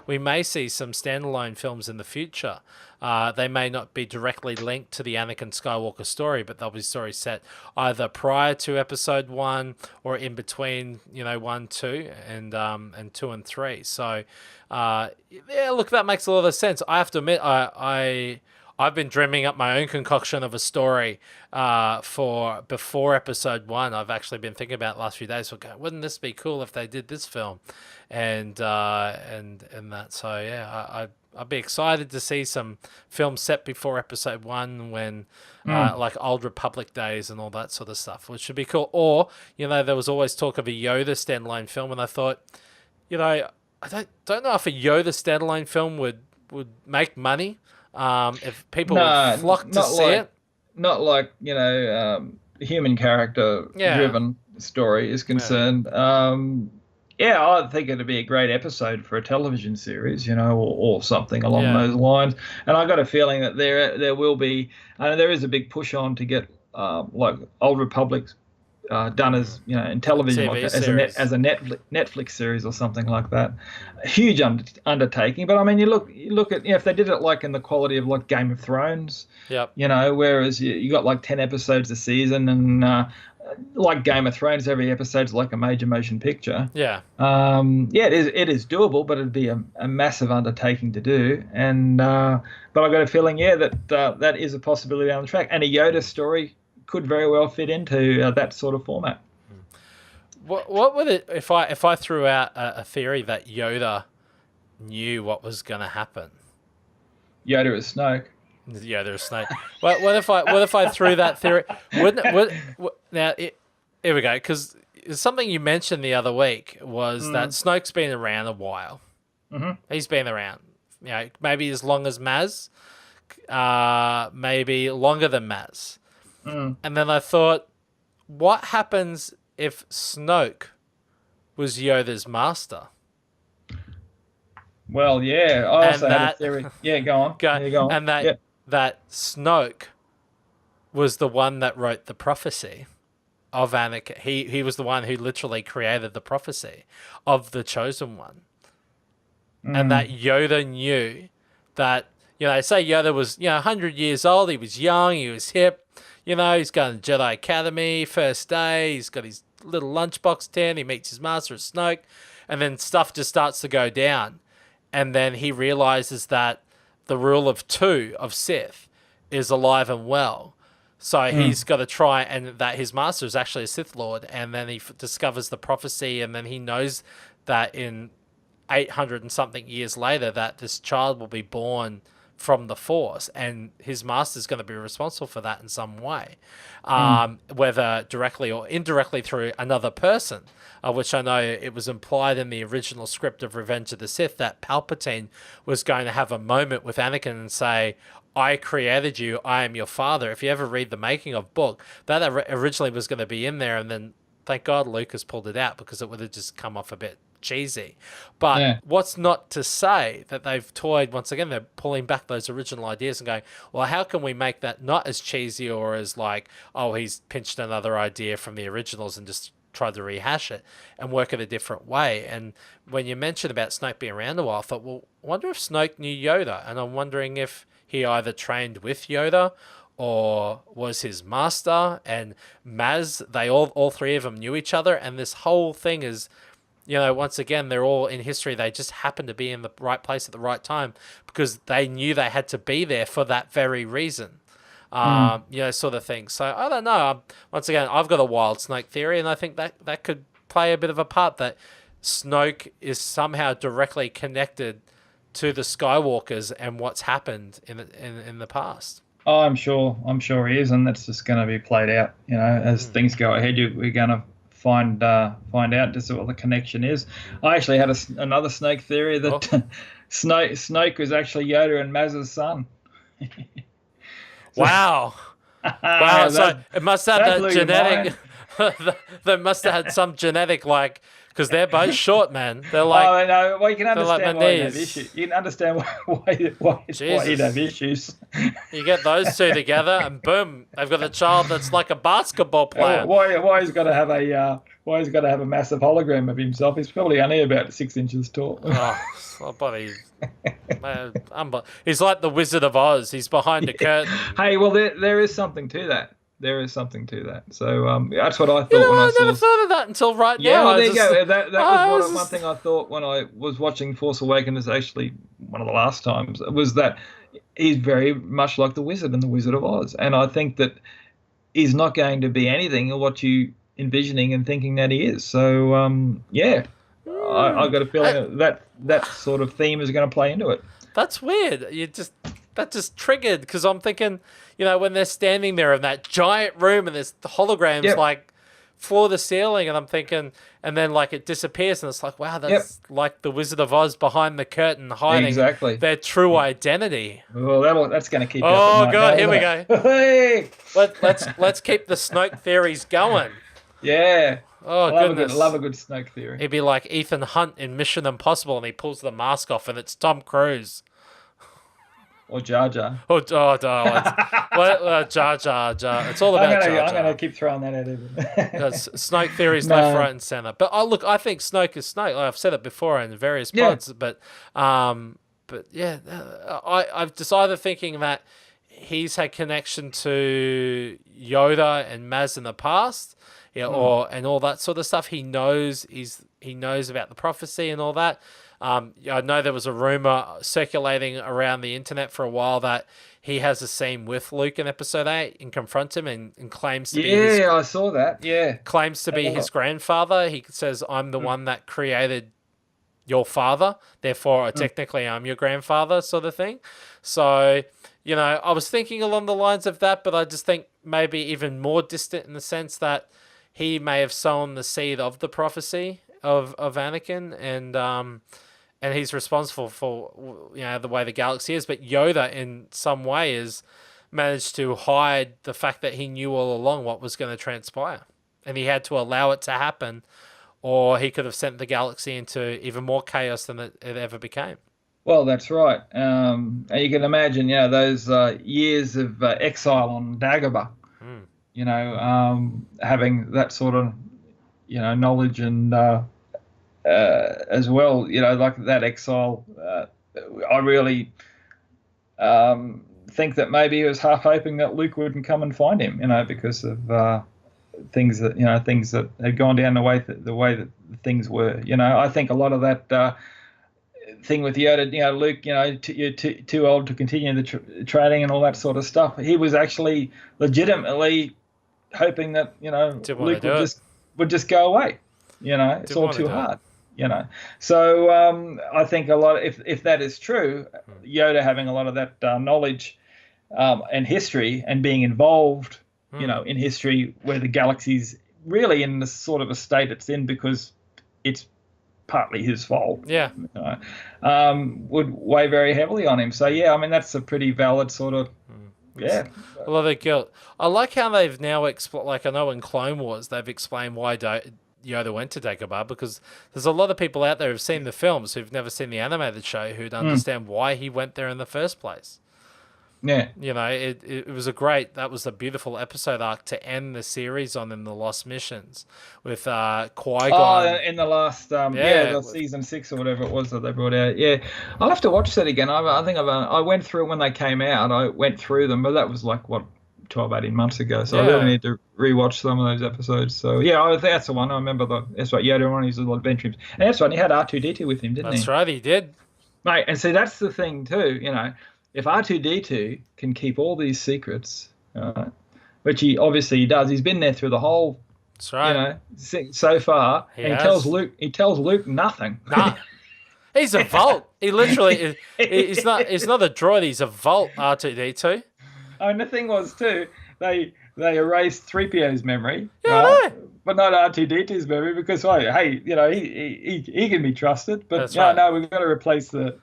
we may see some standalone films in the future. They may not be directly linked to the Anakin Skywalker story, but they'll be stories set either prior to Episode 1 or in between, 1, 2, and 2 and 3. So, yeah, look, that makes a lot of sense. I have to admit, I've been dreaming up my own concoction of a story for before Episode 1. I've actually been thinking about it the last few days. Okay, wouldn't this be cool if they did this film, and that. So yeah, I'd be excited to see some films set before Episode 1 when like Old Republic days and all that sort of stuff, which would be cool. Or there was always talk of a Yoda standalone film, and I thought, I don't know if a Yoda standalone film would make money. If people would flock to see it. Not like, human character driven story is concerned. Yeah, I think it'd be a great episode for a television series, or something along those lines. And I got a feeling that there will be, there is a big push on to get like Old Republic's done as in television, like as a Netflix series or something like that. A huge undertaking, but I mean, you look at if they did it like in the quality of like Game of Thrones, whereas you got like 10 episodes a season, and like Game of Thrones, every episode's like a major motion picture. It is doable, but it'd be a massive undertaking to do. And but I got a feeling that is a possibility down the track, and a Yoda story could very well fit into that sort of format. What would it if I threw out a theory that Yoda knew what was going to happen? Yoda is Snoke. Yoda is Snoke. What if I threw that theory? Here we go. Because something you mentioned the other week was that Snoke's been around a while. Mm-hmm. He's been around, maybe as long as Maz, maybe longer than Maz. And then I thought, what happens if Snoke was Yoda's master? Well, yeah, I also had a theory. Yeah, go on. Go on. And that Snoke was the one that wrote the prophecy of Anakin. He was the one who literally created the prophecy of the Chosen One. And that Yoda knew that, they say Yoda was, 100 years old. He was young. He was hip. He's going to Jedi Academy first day. He's got his little lunchbox tin. He meets his master at Snoke. And then stuff just starts to go down. And then he realizes that the rule of 2 of Sith is alive and well. So he's got to try, and that his master is actually a Sith Lord. And then he discovers the prophecy, and then he knows that in 800 and something years later that this child will be born from the Force, and his master's going to be responsible for that in some way, whether directly or indirectly through another person, which I know it was implied in the original script of Revenge of the Sith that Palpatine was going to have a moment with Anakin and say, I created you, I am your father. If you ever read the making of book, that originally was going to be in there, and then thank God Lucas pulled it out because it would have just come off a bit cheesy. But what's not to say that they've toyed, once again, they're pulling back those original ideas and going, well, how can we make that not as cheesy or as like, oh, he's pinched another idea from the originals and just tried to rehash it and work it a different way. And when you mentioned about Snoke being around a while, I thought, well, I wonder if Snoke knew Yoda, and I'm wondering if he either trained with Yoda or was his master, and Maz, they all three of them knew each other, and this whole thing is, once again, they're all in history. They just happened to be in the right place at the right time because they knew they had to be there for that very reason. Sort of thing. So I don't know. Once again, I've got a wild Snoke theory, and I think that could play a bit of a part, that Snoke is somehow directly connected to the Skywalkers and what's happened in the past. Oh, I'm sure he is, and that's just going to be played out. As things go ahead, we're going to find out just what the connection is. I actually had another Snoke theory that Snoke was actually Yoda and Maz's son. Wow. Wow. So it must have that genetic. They must have had some genetic, like, because they're both short, man. They're like. Oh no! Well, you can understand why he'd have issues. You can understand why he'd have issues. You get those two together, and boom, they've got a child that's like a basketball player. Why he's got to have why he's got to have a massive hologram of himself. He's probably only about 6 inches tall. Oh, buddy. Man, he's like the Wizard of Oz. He's behind a curtain. Hey, well, there is something to that. There is something to that. So that's what I thought when I never thought of that until right now. Yeah, well, there you go. That was one thing I thought when I was watching Force Awakens, actually one of the last times, was that he's very much like the Wizard in the Wizard of Oz. And I think that he's not going to be anything of what you envisioning and thinking that he is. So, I got a feeling that sort of theme is going to play into it. That's weird. That just triggered, because I'm thinking, when they're standing there in that giant room and there's the holograms like floor to ceiling, and I'm thinking, and then like it disappears, and it's like, wow, that's like the Wizard of Oz behind the curtain hiding their true identity. Well, that's going to keep. Oh god, here we go. Hey, let's keep the Snoke theories going. Yeah. Oh, goodness. Love a good Snoke theory. He'd be like Ethan Hunt in Mission Impossible, and he pulls the mask off, and it's Tom Cruise. Or Jar Jar. Jar Jar. It's all about Jar Jar. I'm going to keep throwing that at him. Because Snoke theories left, right, and centre. But I think Snoke is Snoke. I've said it before in various pods. But yeah, I've just either thinking that he's had connection to Yoda and Maz in the past, and all that sort of stuff. He knows about the prophecy and all that. I know there was a rumor circulating around the internet for a while that he has a scene with Luke in Episode 8 and confronts him and claims to be I saw that. Yeah, claims to be his grandfather. He says, "I'm the one that created your father, therefore technically I'm your grandfather," sort of thing. So, I was thinking along the lines of that, but I just think maybe even more distant in the sense that he may have sown the seed of the prophecy of Anakin, and he's responsible for the way the galaxy is. But Yoda, in some way, has managed to hide the fact that he knew all along what was going to transpire, and he had to allow it to happen, or he could have sent the galaxy into even more chaos than it ever became. Well, that's right. And you can imagine, those years of exile on Dagobah. Having that sort of, knowledge and as well, like that exile. I really think that maybe he was half hoping that Luke wouldn't come and find him, because of things that had gone down the way that things were. I think a lot of that thing with Yoda, Luke, you're too old to continue the training and all that sort of stuff. He was actually legitimately hoping that Luke would just go away. It's all too hard. So I think a lot. If that is true, Yoda having a lot of that knowledge and history and being involved, in history where the galaxy's really in the sort of a state it's in because it's partly his fault. Yeah. Would weigh very heavily on him. So yeah, I mean that's a pretty valid sort of. Yeah. A lot of guilt. I like how they've now explained. Like I know in Clone Wars they've explained why Yoda went to Dagobah, because there's a lot of people out there who've seen the films who've never seen the animated show who'd understand why he went there in the first place. Yeah. It was that was a beautiful episode arc to end the series on in the Lost Missions with Qui-Gon. Oh, in the last, the season 6 or whatever it was that they brought out. Yeah. I'll have to watch that again. I think I went through when they came out. I went through them, but that was like, 12, 18 months ago. So I really need to rewatch some of those episodes. So yeah, that's the one. I remember that's right. Yoda on his little adventures. And that's right. He had R2-D2 with him, didn't he? That's right. He did. Mate, and see, that's the thing too, if R2-D2 can keep all these secrets, which he obviously does, he's been there through the whole, that's right. So far, he tells Luke nothing. Nah. He's a Vault. He literally he's not a droid, he's a Vault, R2-D2. And the thing was too, they erased 3PO's memory, but not R2-D2's memory because he can be trusted, but we've got to replace the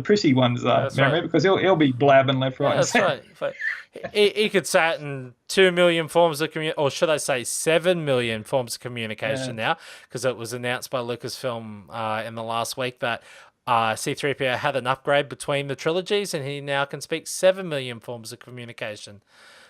prissy one's memory because he'll be blabbing left, right, and center. That's right. He could say it in 2 million forms of or should I say 7 million forms of communication now, because it was announced by Lucasfilm in the last week that C-3PO had an upgrade between the trilogies and he now can speak 7 million forms of communication.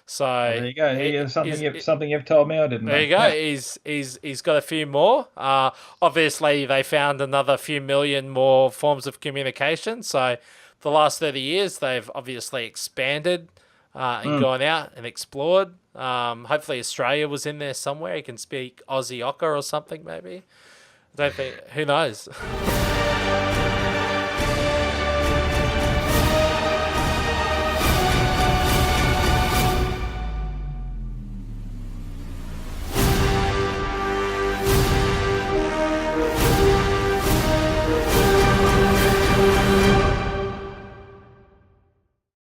So there you go. Here's something you've told me I didn't know. There you go. Yeah. He's got a few more. Obviously, they found another few million more forms of communication. So, the last 30 years, they've obviously expanded and gone out and explored. Hopefully, Australia was in there somewhere. He can speak Aussie Ocker or something, maybe. I don't think. Who knows?